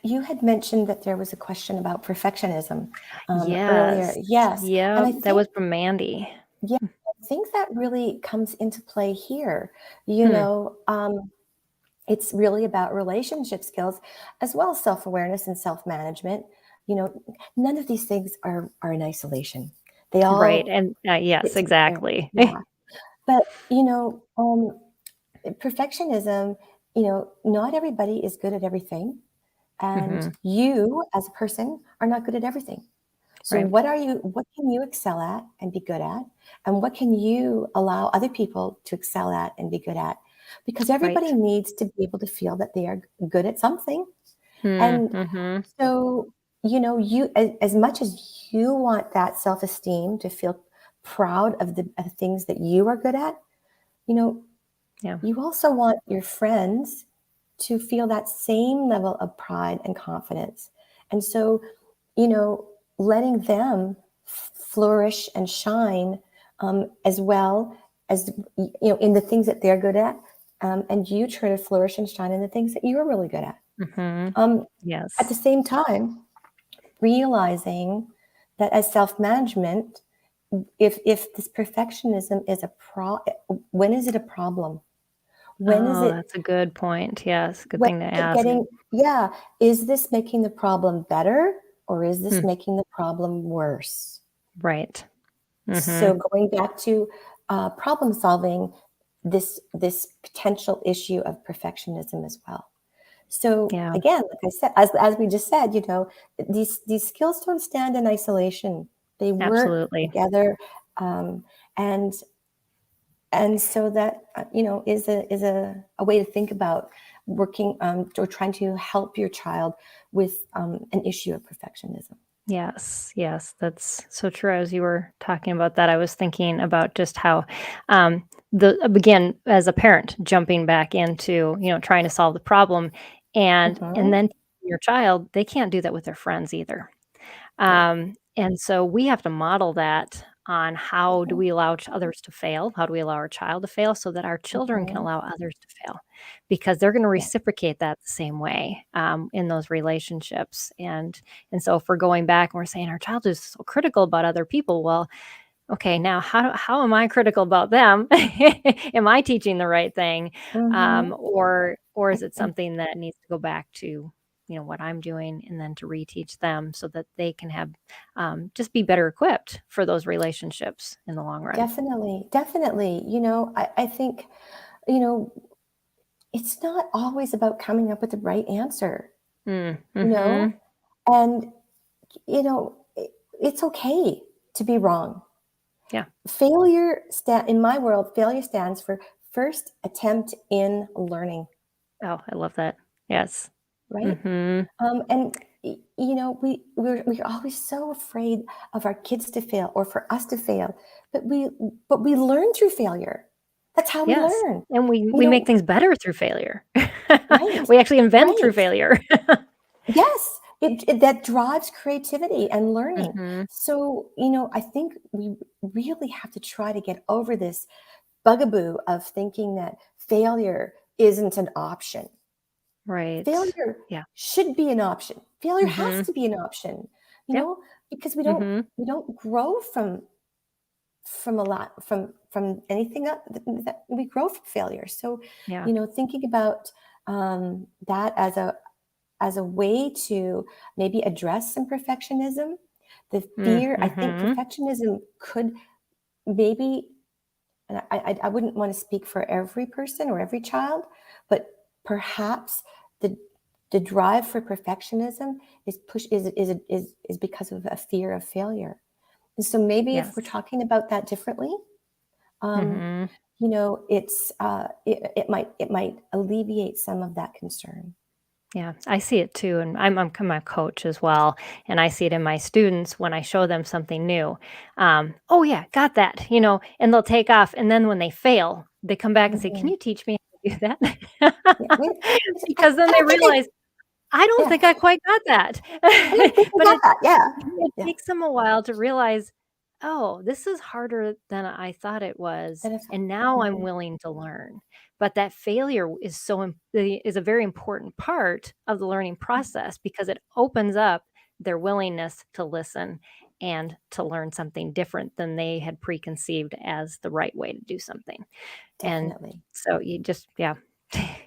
you had mentioned that there was a question about perfectionism earlier. Yes. Yes. And Yep, that was from Mandy. Yeah, I think that really comes into play here. Hmm. It's really about relationship skills as well as self-awareness and self-management. You know, None of these things are in isolation. They Right, all and yes, fit together. exactly. Yeah. But, perfectionism, not everybody is good at everything. And Mhm. you as a person are not good at everything. So Right, what can you excel at and be good at? And what can you allow other people to excel at and be good at? Because everybody right. needs to be able to feel that they are good at something. Mm, And mhm. so, as much as you want that self-esteem to feel proud of the things that you are good at, you know, Yeah. you also want your friends to feel that same level of pride and confidence. And so, you know, letting them flourish and shine as well as, in the things that they're good at. And you try to flourish and shine in the things that you're really good at. Mhm. Um, at the Yes. same time, realizing that as self-management, if this perfectionism is when is it a problem? When is Oh, it that's a good point. Yes, good when thing to is it ask. getting yeah, is this making the problem better or is this Hmm. making the problem worse? Right. So Mhm. going back to problem solving, this potential issue of perfectionism as well. So Yeah, again, like I said, as we just said, these skills don't stand in isolation. They work absolutely. together, um, and so that is a way to think about working or trying to help your child with an issue of perfectionism. Yes, yes, that's so true. As you were talking about that, I was thinking about just how, again, as a parent, jumping back into, trying to solve the problem, and Hmm. then your child, they can't do that with their friends either. Yeah. And so we have to model that on how do Hmm. we allow others to fail? How do we allow our child to fail so that our children can Hmm. allow others to fail? Because they're going to Yeah. reciprocate that the same way in those relationships. And so if we're going back and we're saying our child is so critical about other people, well, okay, now how am I critical about them? Am I teaching the right thing? Hmm. Or is it something that needs to go back to, what I'm doing and then to reteach them so that they can have just be better equipped for those relationships in the long run. Definitely, definitely. I think, you know, it's not always about coming up with the right answer, Mm, you know, mhm. and, it's okay to be wrong. Yeah. In my world, failure stands for first attempt in learning, Oh, I love that. Yes. right? Mhm. And we're always so afraid of our kids to fail or for us to fail, but we learn through failure. That's how we Yes. learn. And we You we make know, things better through failure. right, We actually invent through right. failure. Yes, that drives creativity and learning. Mhm. So, I think we really have to try to get over this bugaboo of thinking that failure isn't an option. Right. Failure Yeah. should be an option. Failure has Mhm. to be an option, Yep. because Mhm. we don't grow from a lot from anything that we grow from failure. So, Yeah. thinking about that as a way to maybe address some perfectionism, the fear. I think Mhm. perfectionism could maybe, and I wouldn't want to speak for every person or every child, but perhaps the the drive for perfectionism is because of a fear of failure. And so maybe if we're Yes. talking about that differently, um, Mhm. it might alleviate some of that concern. Yeah, I see it too, and I'm a coach as well, and I see it in my students when I show them something new. "Oh yeah, got that," and they'll take off, and then when they fail, they come back and say, "Can Mhm. you teach me?" do that. Yeah, Because then I they don't think I realize, I don't yeah, think I quite got that. I don't think I But got that. Yeah. it Yeah. takes them a while to realize, "Oh, this is harder than I thought it was, That is and now I'm mhm, willing to learn." But that failure is is a very important part of the learning process because it opens up their willingness to listen and to learn something different than they had preconceived as the right way to do something. And definitely. so you just yeah,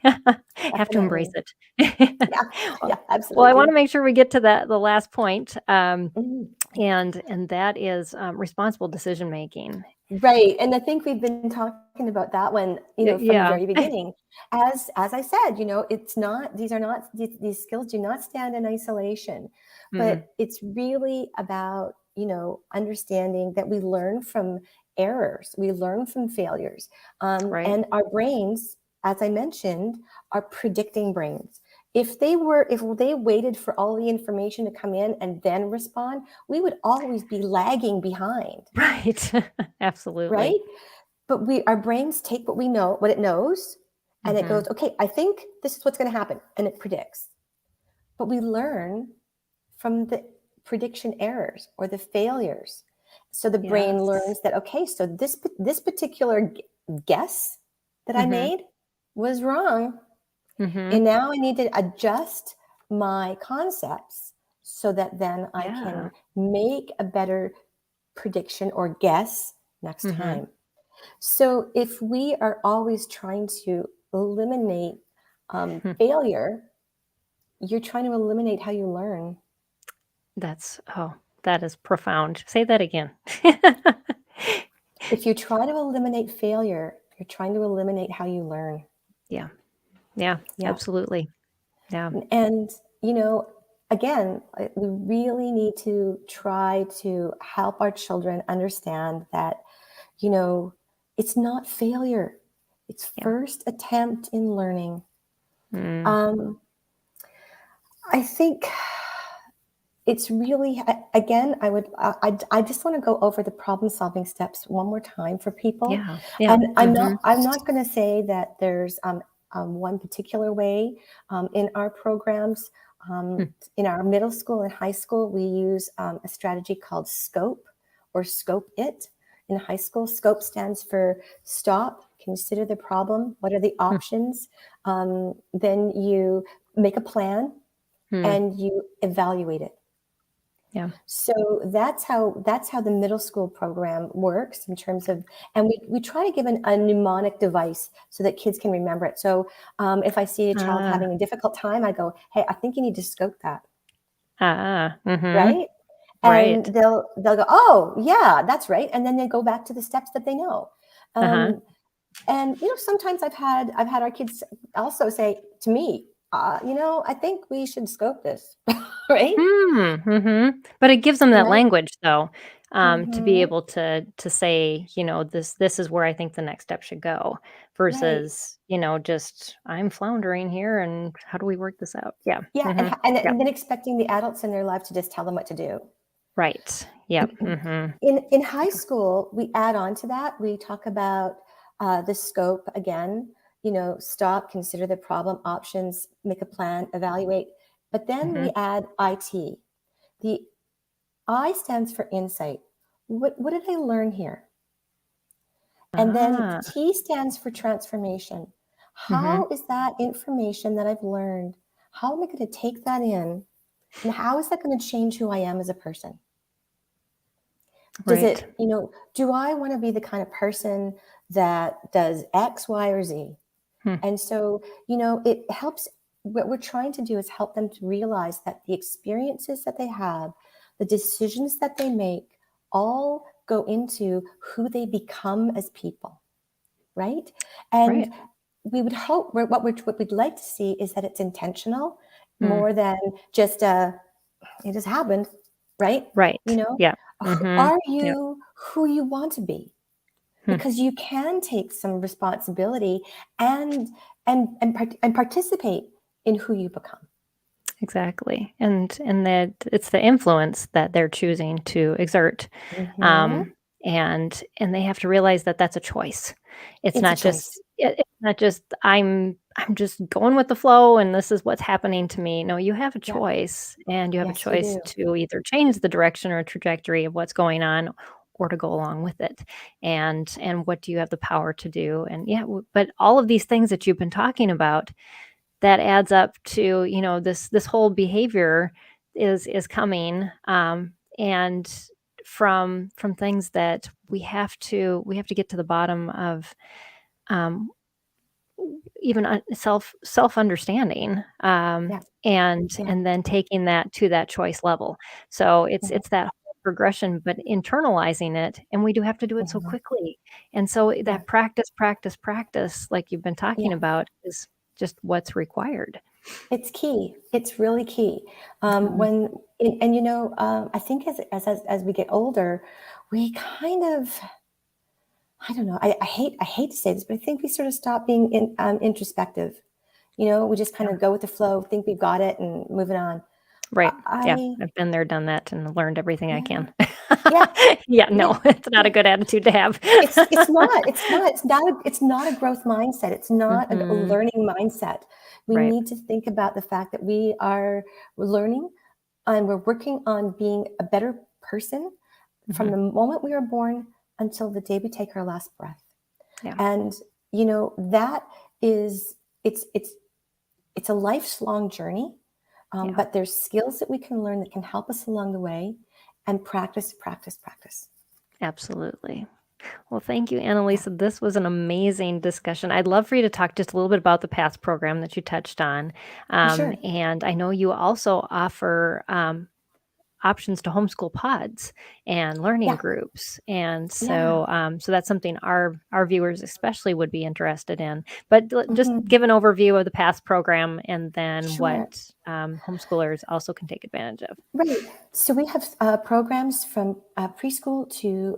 have to embrace Definitely. it. Yeah. Yeah, Well, I wanna absolutely. make sure we get to the last point, Mhm. and that is, responsible decision making. Right, and I think we've been talking about that one, from the Yeah. very beginning. As I said, it's not these are not these skills do not stand in isolation, Mm-mm. but it's really about, understanding that we learn from errors, we learn from failures, Right. and our brains, as I mentioned, are predicting brains. If they waited for all the information to come in and then respond, we would always be lagging behind, Right. Absolutely. right? But our brains take what it knows, and it Mhm. goes, okay, I think this is what's going to happen, and it predicts. But we learn from the prediction errors or the failures. So the brain Yes. learns that, okay, so this particular guess that I Mhm. made was wrong, Mhm. and now I need to adjust my concepts so that then I Yeah. can make a better prediction or guess next Mhm. time. So if we are always trying to eliminate Hmm. failure, you're trying to eliminate how you learn. That is profound. Say that again. If you try to eliminate failure, you're trying to eliminate how you learn. Yeah. Yeah, Yeah. absolutely. Yeah. And, you know, again, we really need to try to help our children understand that, you know, it's not failure, it's Yeah. first attempt in learning. Mm. Um, I think it's really again, I just want to go over the problem solving steps one more time for people. Yeah. Yeah. And Mhm. I'm not going to say that there's one particular way in our programs. Hmm. In our middle school and high school, we use a strategy called SCOPE or SCOPE IT. In high school, SCOPE stands for stop, consider the problem, what are the Hmm. options. Then you make a plan Hmm. and you evaluate it. Yeah. So that's how the middle school program works in terms of, and we try to give a mnemonic device so that kids can remember it. So if I see a child Ah. having a difficult time, I go, hey, I think you need to scope that, Ah. Mhm. right? Right. And they'll go, oh yeah, that's right, and then they go back to the steps that they know. Uh-huh. Um, and sometimes I've had our kids also say to me, I think we should scope this, right? Hmm, mhm. But it gives them that Right. language though, to be Hmm. able to say, "This is where I think the next step should go," Right. versus, just, "I'm floundering here, and how do we work this out?" Yeah. Yeah, and Mhm. ha and Yeah. and then expecting the adults in their life to just tell them what to do. Right. Yep. Mhm. In high school, we add on to that. We talk about the scope again, stop, consider the problem, options, make a plan, evaluate. But then we Mhm. add IT. The I stands for insight. What did I learn here? And then Ah. T stands for transformation. Mhm. How is that information that I've learned? How am I going to take that in? And how is that going to change who I am as a person? Does Right. it, do I want to be the kind of person that does X, Y, or Z? Hmm. And so, it helps. What we're trying to do is help them to realize that the experiences that they have, the decisions that they make, all go into who they become as people, right? Right. And we would hope what we'd like to see is that it's intentional Mm. more than just it just happened, right? You Right. know, Yeah. Mhm. are Yep. you who you want to be? Hmm. Because you can take some responsibility and and participate in who you become. Exactly, and that it's the influence that they're choosing to exert, Hmm. um, and they have to realize that that's a choice. It's It's a not just choice. It's not just I'm just going with the flow and this is what's happening to me. No, you have a Yeah. choice, and you have a Yes, you choice do. to either change the direction or trajectory of what's going on or to go along with it. And what do you have the power to do? And yeah, but all of these things that you've been talking about, that adds up to, this whole behavior is coming, and from things that we have to get to the bottom of, um, even self understanding, Yeah. Yeah. and then taking that to that choice level. So Mhm. it's that whole progression, but internalizing it, and we do have to do it so Mhm. quickly. And so Yeah. that practice, practice, practice, like you've been talking Yeah. about, is just what's required. It's key. It's really key. Mhm. I think as we get older, we kind of, I don't know. I hate to say this, but I think we sort of stop being introspective. We just kind Yeah. of go with the flow, think we've got it, and moving on. Right. Yeah. I I've been there, done that, and learned everything I Yeah, can. yeah, Yeah, yeah, no, it's not yeah. a good attitude to have. It's not a growth mindset. It's not a Mhm. learning mindset. We Right. need to think about the fact that we're learning and we're working on being a better person from Mhm. the moment we are born until the day we take our last breath. Yeah. And that is it's a lifelong journey. Yeah. But there's skills that we can learn that can help us along the way, and practice, practice, practice. Absolutely. Well, thank you, Yeah, Annalisa. This was an amazing discussion. I'd love for you to talk just a little bit about the Paths program that you touched on. sure. And I know you also offer, options to homeschool pods and learning Yeah, groups. And yeah. so that's something our viewers especially would be interested in. But just Hmm. give an overview of the Paths program and then what, Sure. homeschoolers also can take advantage of. Right. So we have programs from preschool to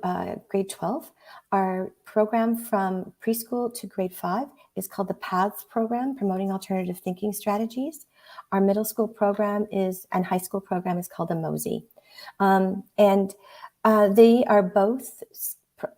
grade 12. Our program from preschool to grade 5 is called the Paths Program, Promoting Alternative Thinking Strategies. Our middle school program and high school program is called the MOSI. And they are both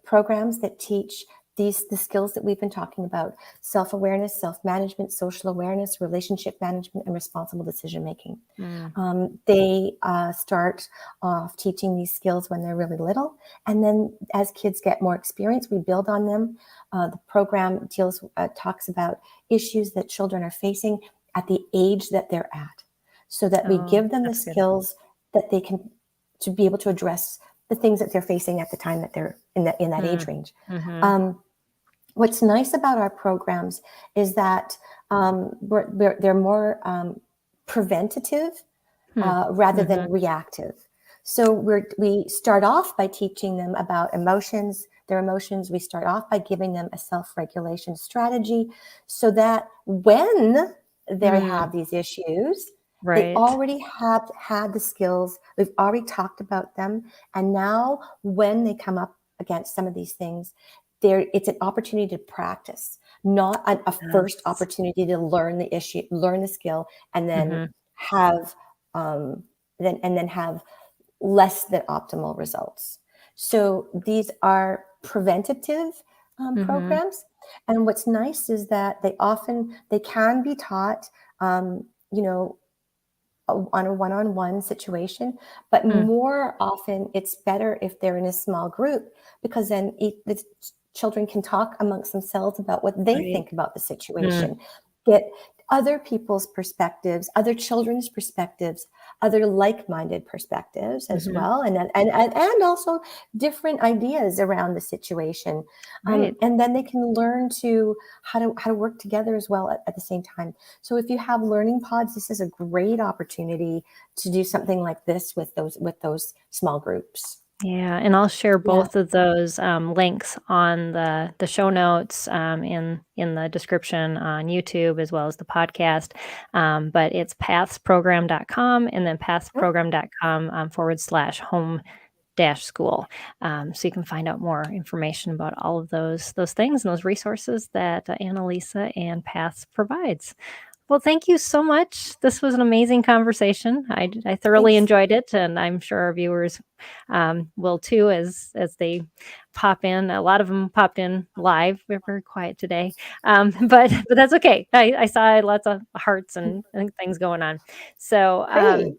programs that teach the skills that we've been talking about: self-awareness, self-management, social awareness, relationship management, and responsible decision making. Mm. They start off teaching these skills when they're really little, and then as kids get more experience, we build on them. The program talks about issues that children are facing at the age that they're at, so that we Oh, give them the that's good. skills that they can to be able to address the things that they're facing at the time that they're in that age Mm. range. Mhm. Um, what's nice about our programs is that they're more preventative Hmm. rather than Mhm. reactive. So we start off by teaching them about emotions, their emotions. We start off by giving them a self-regulation strategy so that when they Mm. have these issues, they Right. already have had the skills. We've already talked about them. And now when they come up against some of these things, it's an opportunity to practice, not a first Yes. opportunity to learn the issue, learn the skill, and then Mhm. have um, then have less than optimal results. So these are preventative Mhm. programs, and what's nice is that they can be taught, um, you know, on a one-on-one situation, but Mm. more often it's better if they're in a small group, because then the children can talk amongst themselves about what they Right. think about the Mm. situation, get other people's perspectives, other children's perspectives, other like-minded perspectives as Mhm. well, and also different ideas around the situation, Right. and then they can learn to how to work together as well at the same time. So if you have learning pods, this is a great opportunity to do something like this with those small groups. Yeah, and I'll share Yeah. both of those, links on the show notes, in the description on YouTube as well as the podcast. But it's pathsprogram.com and then Mm, pathsprogram.com, /home dash school. So you can find out more information about all of those things and those resources that Annalisa and Paths provides. Well, thank you so much. This was an amazing conversation. I thoroughly Thanks. enjoyed it, and I'm sure our viewers will too as they pop in. A lot of them popped in live. We're very quiet today, but that's okay. I saw lots of hearts and things going on. So Great.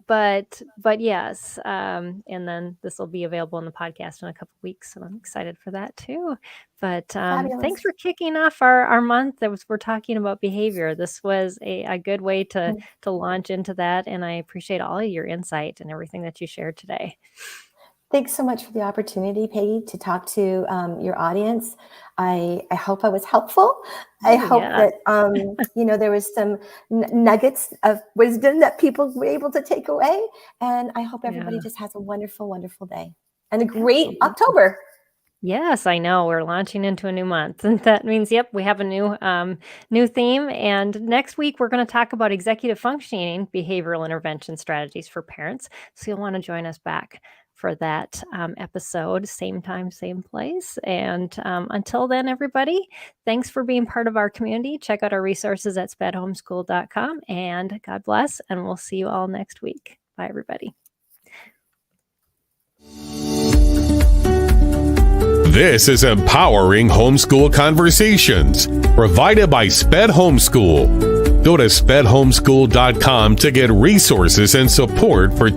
but yes, and then this will be available in the podcast in a couple weeks, so I'm excited for that too. But thanks Fabulous. for kicking off our month. We're talking about behavior. This was a good way to launch into that, and I appreciate all of your insight and everything that you shared today. Thanks so much for the opportunity, Peggy, to talk to your audience. I hope I was helpful. I Oh, hope yeah. that there was some nuggets of wisdom that people were able to take away. And I hope everybody Yeah. just has a wonderful, wonderful day and a great Absolutely. October. Yes, I know. We're launching into a new month. And that means, yep, we have a new theme. And next week we're going to talk about executive functioning behavioral intervention strategies for parents. So you'll want to join us back for that episode, same time, same place. And until then, everybody, thanks for being part of our community. Check out our resources at spedhomeschool.com, and God bless. And we'll see you all next week. Bye, everybody. This is Empowering Homeschool Conversations, provided by Sped Homeschool. Go to spedhomeschool.com to get resources and support for